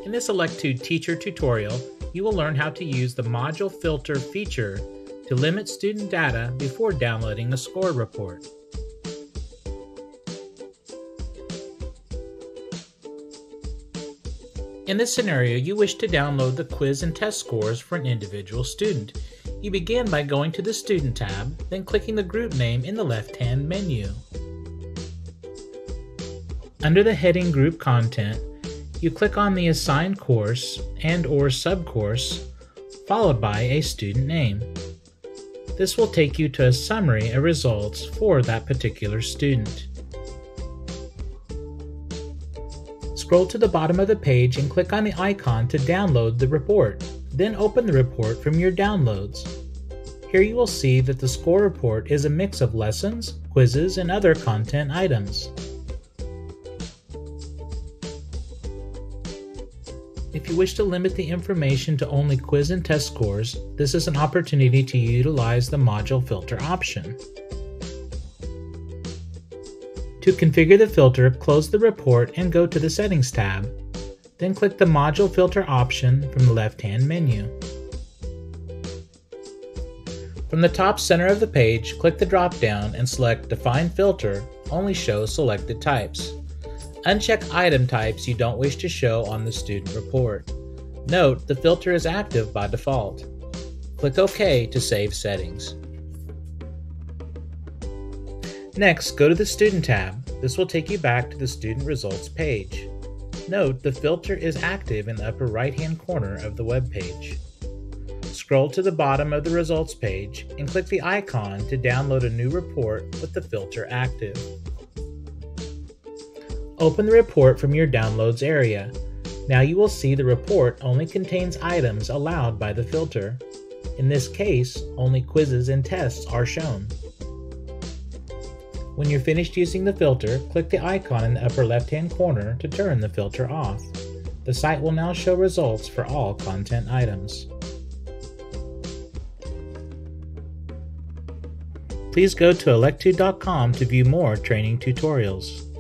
In this Electude teacher tutorial, you will learn how to use the module filter feature to limit student data before downloading a score report. In this scenario, you wish to download the quiz and test scores for an individual student. You begin by going to the Student tab, then clicking the group name in the left-hand menu. Under the heading Group Content, you click on the assigned course and/or subcourse, followed by a student name. This will take you to a summary of results for that particular student. Scroll to the bottom of the page and click on the icon to download the report. Then open the report from your downloads. Here you will see that the score report is a mix of lessons, quizzes, and other content items. If you wish to limit the information to only quiz and test scores, this is an opportunity to utilize the module filter option. To configure the filter, close the report and go to the Settings tab. Then click the Module Filter option from the left-hand menu. From the top center of the page, click the drop-down and select Define Filter, only show selected types. Uncheck item types you don't wish to show on the student report. Note, the filter is active by default. Click OK to save settings. Next, go to the Student tab. This will take you back to the student results page. Note, the filter is active in the upper right-hand corner of the web page. Scroll to the bottom of the results page and click the icon to download a new report with the filter active. Open the report from your Downloads area. Now you will see the report only contains items allowed by the filter. In this case, only quizzes and tests are shown. When you're finished using the filter, click the icon in the upper left-hand corner to turn the filter off. The site will now show results for all content items. Please go to electude.com to view more training tutorials.